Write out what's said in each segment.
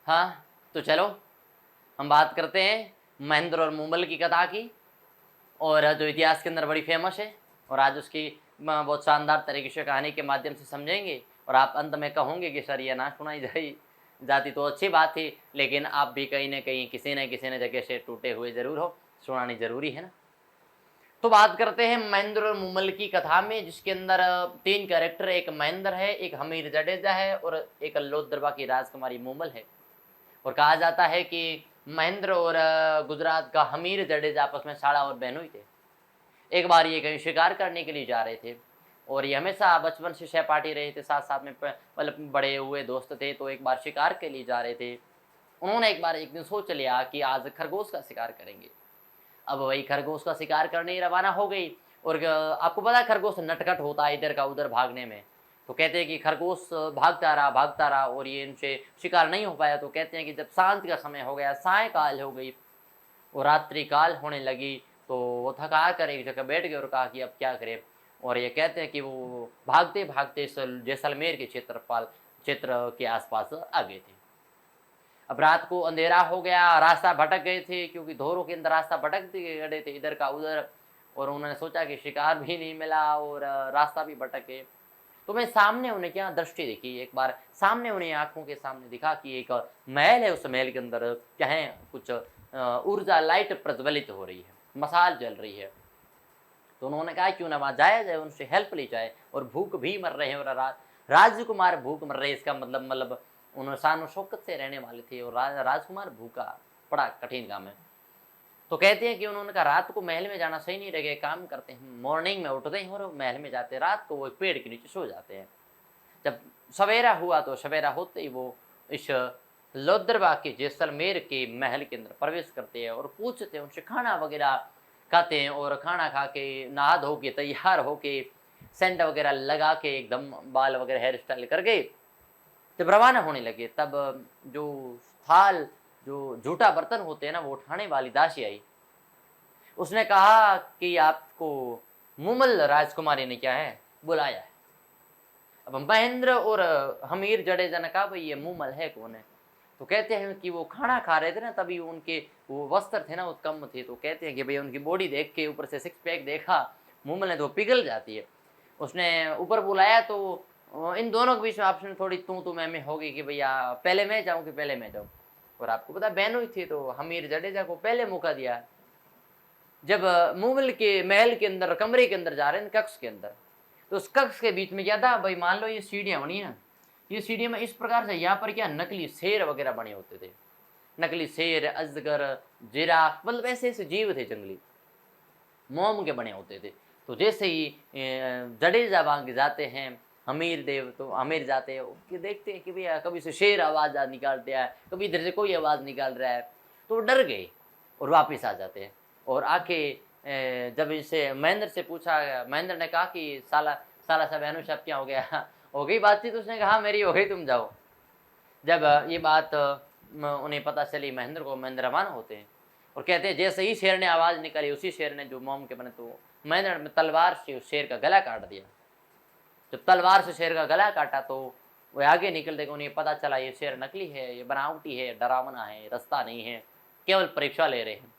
हाँ, तो चलो हम बात करते हैं महेंद्र और मूमल की कथा की, और जो इतिहास के अंदर बड़ी फेमस है, और आज उसकी बहुत शानदार तरीके से कहानी के माध्यम से समझेंगे। और आप अंत में कहोगे कि सर ये ना सुनाई जाई जाती तो अच्छी बात थी, लेकिन आप भी कहीं न कहीं किसी न जगह से टूटे हुए ज़रूर हो, सुनानी ज़रूरी है ना। तो बात करते हैं महेंद्र और मूमल की कथा में, जिसके अंदर 3 कैरेक्टर, एक महेंद्र है, एक हमीर जडेजा है और एक लोहद्रवा की राजकुमारी मूमल है। और कहा जाता है कि महेंद्र और गुजरात का हमीर जडेजा आपस में साड़ा और बहनोई थे। एक बार ये कहीं शिकार करने के लिए जा रहे थे, और ये हमेशा बचपन से सहपाठी रहे थे, साथ-साथ में मतलब बड़े हुए दोस्त थे। तो एक बार शिकार के लिए जा रहे थे। उन्होंने एक दिन सोच लिया कि आज खरगोश का शिकार करेंगे। अब वही खरगोश का शिकार करने रवाना हो गई, और आपको पता है खरगोश नटखट होता है इधर का उधर भागने में। तो कहते हैं कि खरगोश भागता रहा और ये इनसे शिकार नहीं हो पाया। तो कहते हैं कि जब सांझ का समय हो गया, सायंकाल हो गई और रात्रि काल होने लगी, तो वो थका कर एक जगह बैठ गए और कहा कि अब क्या करें। और ये कहते हैं कि वो भागते-भागते जैसलमेर के क्षेत्र के आस-पास आ गए थे। अब रात को अंधेरा हो गया, रास्ता भटक गए थे, क्योंकि धोरों के अंदर रास्ता भटकते गए थे इधर का उधर, और उन्होंने सोचा कि शिकार भी नहीं मिला और रास्ता भी भटक गए। तो मैं सामने उन्हें क्या दृष्टि दिखी, एक बार सामने उन्हें आँखों के सामने दिखा कि एक महल है, उस महल के अंदर क्या है कुछ ऊर्जा लाइट प्रज्वलित हो रही है, मशाल जल रही है। तो उन्होंने कहा क्यों ना वहाँ जाया जाए, उनसे हेल्प ली जाए, और भूख भी मर रहे हैं, और राजकुमार भूख मर रहे हैं, इसका मतलब उन्होंने शान शौकत से रहने वाले थे, और राजकुमार भूखा बड़ा कठिन काम है। तो कहते हैं कि उन्होंने कहा रात को महल में जाना सही नहीं रहेगा, एक काम करते हैं मॉर्निंग में उठते हैं और महल में जाते हैं, रात को वो एक पेड़ के नीचे सो जाते हैं। जब सवेरा हुआ तो सवेरा होते ही वो इस लोदरबा के जैसलमेर के महल के अंदर प्रवेश करते हैं और पूछते हैं उनसे, खाना वगैरह खाते हैं, और खाना खा के नहा धो के तैयार होके सेंट वगैरह लगा के एकदम बाल वगैरह हेयर स्टाइल करके जब रवाना होने लगे, तब जो थाल जो जूठा बर्तन होते हैं ना, वो उठाने वाली दासी आई। उसने कहा कि आपको मुमल राजकुमारी ने क्या है बुलाया है। अब महेंद्र और हमीर जडेजा ने कहा भाई ये मुमल है कौन है। तो कहते हैं कि वो खाना खा रहे थे ना, तभी उनके वो वस्त्र थे ना वो कम थे। तो कहते हैं कि भैया उनकी बॉडी देख के ऊपर से सिक्स पैक देखा मुमल ने, तो पिघल जाती है। उसने ऊपर बुलाया तो इन दोनों के बीच में आपस में थोड़ी तू मैं हो गई कि भैया पहले मैं जाऊं कि पहले मैं जाऊं। और आपको पता बहनों ही थी, तो हमीर जडेजा को पहले मौका दिया। जब मुगल के महल के अंदर कमरे के अंदर जा रहे हैं, कक्ष के अंदर, तो उस कक्ष के बीच में क्या था भाई, मान लो ये सीढ़ियां बनी है ना, ये सीढ़ियां में इस प्रकार से यहाँ पर क्या नकली शेर वगैरह बने होते थे। नकली शेर, अजगर, जिराफ, मतलब ऐसे ऐसे जीव थे जंगली, मोम के बने होते थे। तो जैसे ही जडेजा वहां जाते हैं, हमीर देव तो हमीर जाते हैं कि देखते हैं कि भैया कभी से शेर आवाज निकालते हैं, कभी इधर से कोई आवाज निकाल रहा है, तो वो डर गए और वापिस आ जाते हैं। और आके जब इसे महेंद्र से पूछा गया, महेंद्र ने कहा कि साला साला साहब अनु साहब क्या हो गया हो गई बातचीत। उसने कहा मेरी हो गई, तुम जाओ। जब ये बात उन्हें पता चली महेंद्र को, महेंद्र रवाना होते हैं और कहते हैं जैसे ही शेर ने आवाज़ निकाली, उसी शेर ने जो मोम के बने, तो महेंद्र ने तलवार से उस शेर का गला काट दिया। जब तलवार से शेर का गला काटा तो वो आगे निकलते कि उन्हें पता चला ये शेर नकली है, ये बनावटी है, डरावना है, रास्ता नहीं है, केवल परीक्षा ले रहे हैं।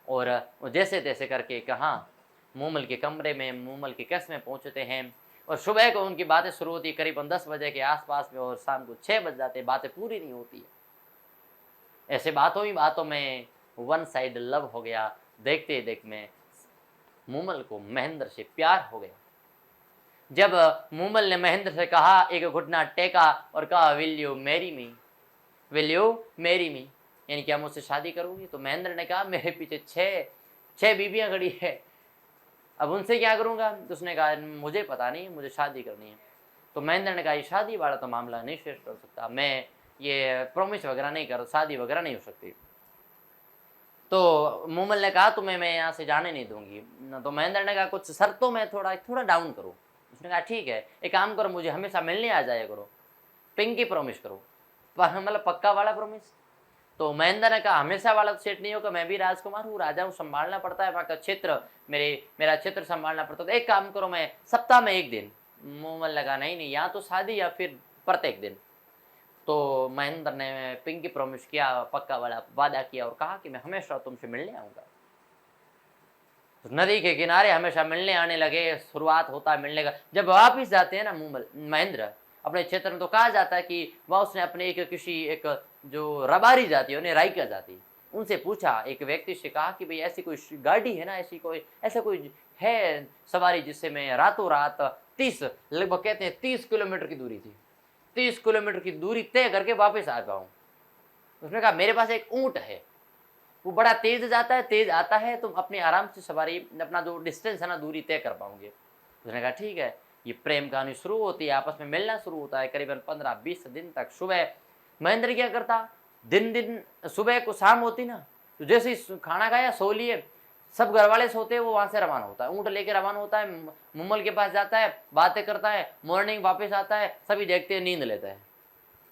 और वो जैसे तैसे करके कहाँ मूमल के कमरे में, मूमल के कक्ष में पहुँचते हैं। और सुबह को उनकी बातें शुरू होती है करीबन 10 बजे के आसपास में, और शाम को 6 बज जाते हैं, बातें पूरी नहीं होती है। ऐसे बातों ही बातों में वन साइड लव हो गया। देखते ही देख में मूमल को महेंद्र से प्यार हो गया। जब मूमल ने महेंद्र से कहा, एक घुटना टेका और कहा will you marry me, will you marry me, यानी क्या मुझसे शादी करोगी। तो महेंद्र ने कहा मेरे पीछे छह बीबियां खड़ी है, अब उनसे क्या करूंगा। तो उसने कहा मुझे पता नहीं, मुझे शादी करनी है। तो महेंद्र ने कहा ये शादी वाला तो मामला नहीं शेष कर सकता, मैं ये प्रॉमिस वगैरह नहीं कर, शादी वगैरह नहीं हो सकती। तो मूमल ने कहा तुम्हें मैं यहाँ से जाने नहीं दूंगी। तो महेंद्र ने कहा कुछ शर्तों में थोड़ा डाउन करो। उसने कहा ठीक है, एक काम करो, मुझे हमेशा मिलने आ जाया करो, पिंकी प्रॉमिस करो, मतलब पक्का वाला प्रॉमिस। तो महेंद्र ने कहा हमेशा वाला तो सेट नहीं होगा, मैं भी राजकुमार हूँ, राजा हूँ, संभालना पड़ता है वहाँ का क्षेत्र, मेरा क्षेत्र संभालना पड़ता है। तो एक काम करो, मैं सप्ताह में एक दिन। मूमल लगा नहीं, यहाँ तो शादी या फिर प्रत्येक दिन। तो महेंद्र ने पिंकी प्रॉमिस किया, पक्का वाला वादा किया और कहा कि मैं हमेशा तुमसे मिलने आऊँगा। नदी के किनारे हमेशा मिलने आने लगे, शुरुआत होता है मिलने का। जब वापिस जाते हैं ना महेंद्र अपने क्षेत्र में, तो कहा जाता है कि वह उसने अपने एक जो रबारी जाति है, उन्हें राइका जाति, उनसे पूछा, एक व्यक्ति से कहा कि भाई ऐसी कोई गाड़ी है ना, ऐसा कोई है सवारी जिससे मैं रातों रात 30 लगभग कहते हैं 30 किलोमीटर की दूरी थी, 30 किलोमीटर की दूरी तय करके वापस आ पाऊँ। उसने कहा मेरे पास एक ऊँट है, वो बड़ा तेज जाता है, तेज आता है, तुम अपने आराम से सवारी अपना जो डिस्टेंस है ना, दूरी तय कर पाओगे। उसने कहा ठीक है। ये प्रेम कहानी शुरू होती है, आपस में मिलना शुरू होता है करीबन 15-20 दिन तक। सुबह महेंद्र क्या करता, दिन सुबह को शाम होती ना, तो जैसे ही खाना खाया सो लिए, सब घर वाले सोते हैं, वो वहां से रवाना होता है, ऊँट लेके रवाना होता है, मुम्मल के पास जाता है, बातें करता है, मॉर्निंग वापस आता है, सभी देखते हैं, नींद लेता है।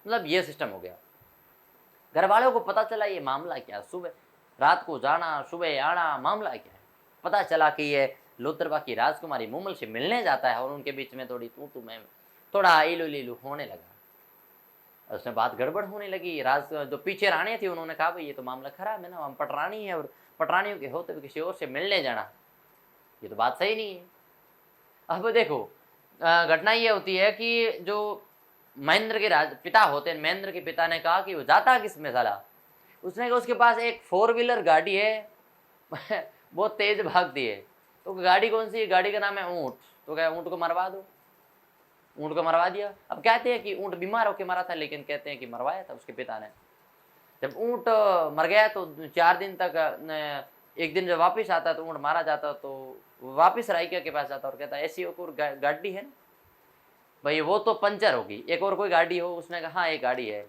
मतलब ये सिस्टम हो गया। घर वालों को पता चला ये मामला क्या, सुबह रात को जाना सुबह आना, मामला क्या है। पता चला कि ये लोथरबा की राजकुमारी मुमल से मिलने जाता है और उनके बीच में थोड़ी तू मैं थोड़ा इलू लीलू होने लगा। उसमें बात गड़बड़ होने लगी। जो पीछे रानी थी उन्होंने कहा भाई ये तो मामला खराब है ना, हम पटरानी है और पटरानियों के होते हुए किसी और से मिलने जाना, ये तो बात सही नहीं है। अब देखो घटना ये होती है कि जो महेंद्र के पिता होते हैं, महेंद्र के पिता ने कहा कि वो जाता किस में साला। उसने कहा उसके पास एक 4 व्हीलर गाड़ी है बहुत तेज भागती है। तो गाड़ी कौन सी है, गाड़ी का नाम है ऊँट। तो क्या ऊँट को मरवा दो, ऊँट को मरवा दिया। अब कहते हैं कि ऊँट बीमार होकर मरा था, लेकिन कहते हैं कि मरवाया था उसके पिता ने। जब ऊँट मर गया तो 4 दिन तक एक दिन जब वापिस आता तो ऊँट मारा जाता, तो वापिस राइका के पास जाता और कहता ऐसी एक और गाड़ी है ना भाई, वो तो पंचर होगी, एक और कोई गाड़ी हो। उसने कहा हाँ एक गाड़ी है,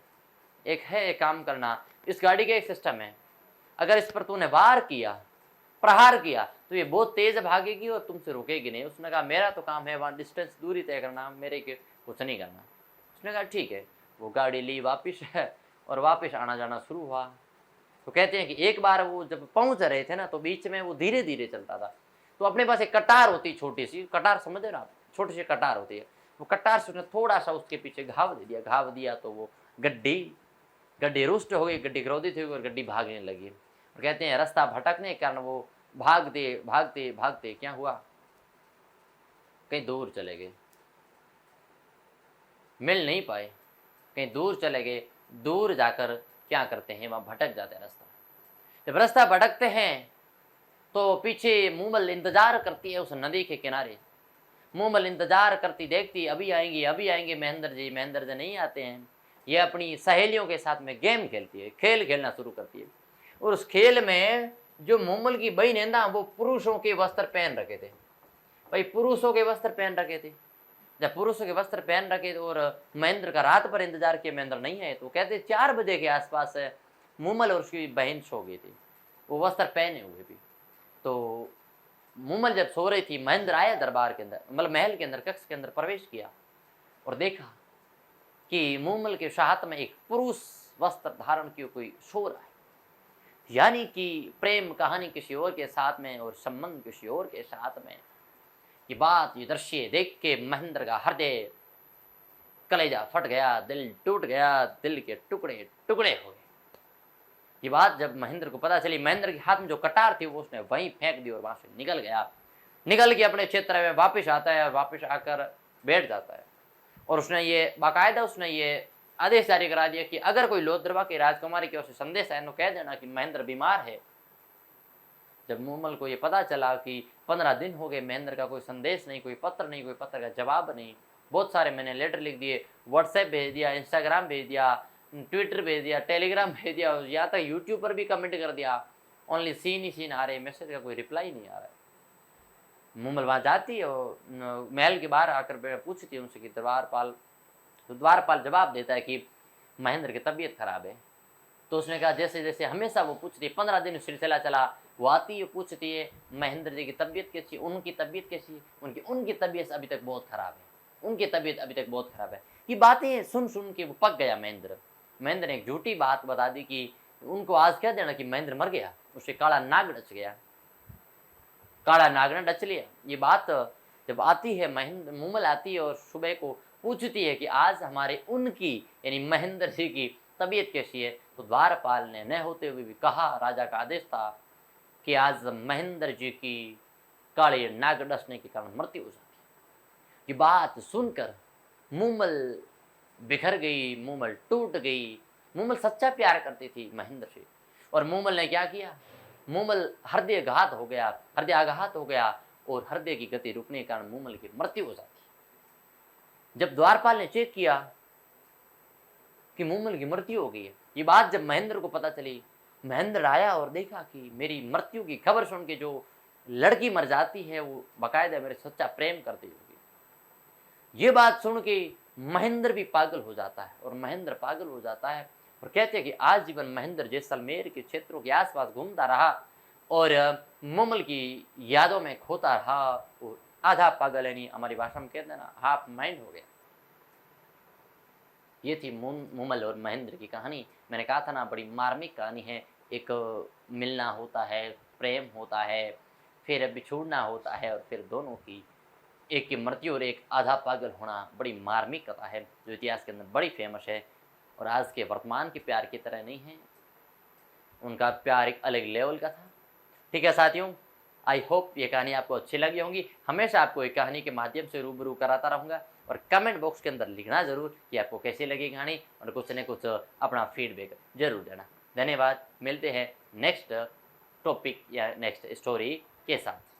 एक काम करना, इस गाड़ी का एक सिस्टम है, अगर इस पर तूने वार किया, प्रहार किया, तो ये बहुत तेज भागेगी और तुमसे रुकेगी नहीं। उसने कहा मेरा तो काम है वहाँ डिस्टेंस दूरी तय करना, मेरे के कुछ नहीं करना। उसने कहा ठीक है। वो गाड़ी ली वापिस है और वापिस आना जाना शुरू हुआ। तो कहते हैं कि एक बार वो जब पहुंच रहे थे ना, तो बीच में वो धीरे धीरे चलता था, तो अपने पास एक कटार होती, छोटी सी कटार, समझे ना आप, छोटी सी कटार होती है, वो कटार से उसने थोड़ा सा उसके पीछे घाव दे दिया। घाव दिया तो वो गड्डी रुष्ट हो गई, गड्डी क्रोधित हो गई और गड्डी भागने लगी। और कहते हैं रास्ता भटकने के कारण वो भागते भागते भागते क्या हुआ, कहीं दूर चले गए, मिल नहीं पाए, कहीं दूर चले गए। दूर जाकर क्या करते हैं, वहां भटक जाते हैं रास्ता। जब रास्ता भटकते हैं तो पीछे मूमल इंतजार करती है उस नदी के किनारे। मूमल इंतजार करती, देखती अभी आएंगे महेंद्र जी नहीं आते हैं। ये अपनी सहेलियों के साथ में गेम खेलती है, खेल खेलना शुरू करती है। और उस खेल में जो मूमल की बहन है ना, वो पुरुषों के वस्त्र पहन रखे थे भाई, पुरुषों के वस्त्र पहन रखे थे। जब पुरुषों के वस्त्र पहन रखे और महेंद्र का रात पर इंतजार किया, महेंद्र नहीं आए, तो कहते 4 बजे के आसपास मूमल और उसकी बहन सो गई थी, वो वस्त्र पहने हुए भी। तो मूमल जब सो रही थी, महेंद्र आया दरबार के अंदर, मतलब महल के अंदर, कक्ष के अंदर प्रवेश किया और देखा कि मूमल के हाथ में एक पुरुष वस्त्र धारण किए कोई सो रहा है। यानी कि प्रेम कहानी किसी और के साथ में और संबंध किसी और के साथ में। ये बात, ये दृश्य देख के महेंद्र का हृदय, कलेजा फट गया, दिल टूट गया, दिल के टुकड़े टुकड़े हो गए। ये बात जब महेंद्र को पता चली, महेंद्र के हाथ में जो कटार थी वो उसने वहीं फेंक दी और वहां से निकल गया। निकल के अपने क्षेत्र में वापस आता है, वापस आकर बैठ जाता है। और उसने ये बाकायदा उसने ये आदेश जारी करा दिया कि अगर कोई लोथरबा की राजकुमारी की ओर से संदेश आए तो कह देना कि महेंद्र बीमार है। जब मूमल को ये पता चला कि 15 दिन हो गए, महेंद्र का कोई संदेश नहीं, कोई पत्र नहीं, कोई पत्र का जवाब नहीं, बहुत सारे मैंने लेटर लिख दिए, व्हाट्सएप भेज दिया, इंस्टाग्राम भेज दिया, ट्विटर भेज दिया, टेलीग्राम भेज दिया, यहाँ तक यूट्यूब पर भी कमेंट कर दिया, ओनली सीन ही सीन आ रहे, मैसेज का कोई रिप्लाई नहीं आ रहा है। मूमल वहाँ जाती है और महल के बाहर आकर पूछती है उनसे कि द्वारपाल, तो द्वारपाल जवाब देता है कि महेंद्र की तबीयत खराब है। तो उसने कहा जैसे जैसे हमेशा वो पूछती है, 15 दिन सिलसिला चला, वो आती है पूछती है महेंद्र जी की तबीयत कैसी, उनकी तबीयत कैसी, उनकी तबीयत अभी तक बहुत खराब है, उनकी तबीयत अभी तक बहुत खराब है। ये बातें सुन सुन के वो पक गया महेंद्र ने एक झूठी बात बता दी कि उनको आज कह देना कि महेंद्र मर गया, उसे काला नाग डच गया, काला नाग ने डच लिया। ये बात जब आती है, मूमल आती है और सुबह को पूछती है कि आज हमारे उनकी यानी महेंद्र जी की तबीयत कैसी है। तो द्वारपाल ने न होते हुए भी कहा, राजा का आदेश था कि आज महेंद्र जी की काले नाग डसने के कारण मृत्यु हो जाती है। ये बात सुनकर मूमल बिखर गई, मूमल टूट गई। मूमल सच्चा प्यार करती थी महेंद्र से, और मूमल ने क्या किया, मूमल हृदयघात हो गया, हृदयाघात हो गया, और हृदय की गति रुकने के कारण मूमल की मृत्यु हो जाती। जब द्वारपाल ने चेक किया कि मूमल की मृत्यु हो गई है, ये बात जब महेंद्र को पता चली, महेंद्र आया और देखा कि मेरी मृत्यु की खबर सुन के जो लड़की मर जाती है वो बाकायदा मेरे सच्चा प्रेम करती होगी। ये बात सुन के महेंद्र भी पागल हो जाता है, और महेंद्र पागल हो जाता है और कहते हैं कि आजीवन महेंद्र जैसलमेर के क्षेत्रों के आसपास घूमता रहा और मूमल की यादों में खोता रहा, और आधा पागल यानी हमारी भाषा में कहते हैं ना, हाफ माइंड हो गया। ये थी मूमल और महेंद्र की कहानी। मैंने कहा था ना, बड़ी मार्मिक कहानी है। एक मिलना होता है, प्रेम होता है, फिर बिछुड़ना होता है, और फिर दोनों की, एक की मृत्यु और एक आधा पागल होना, बड़ी मार्मिक कथा है जो इतिहास के अंदर बड़ी फेमस है। और आज के वर्तमान के प्यार की तरह नहीं है, उनका प्यार एक अलग लेवल का था। ठीक है साथियों, आई होप ये कहानी आपको अच्छी लगी होंगी। हमेशा आपको एक कहानी के माध्यम से रूबरू कराता रहूँगा, और कमेंट बॉक्स के अंदर लिखना ज़रूर कि आपको कैसी लगी कहानी, और कुछ न कुछ अपना फीडबैक जरूर देना। धन्यवाद। मिलते हैं नेक्स्ट टॉपिक या नेक्स्ट स्टोरी के साथ।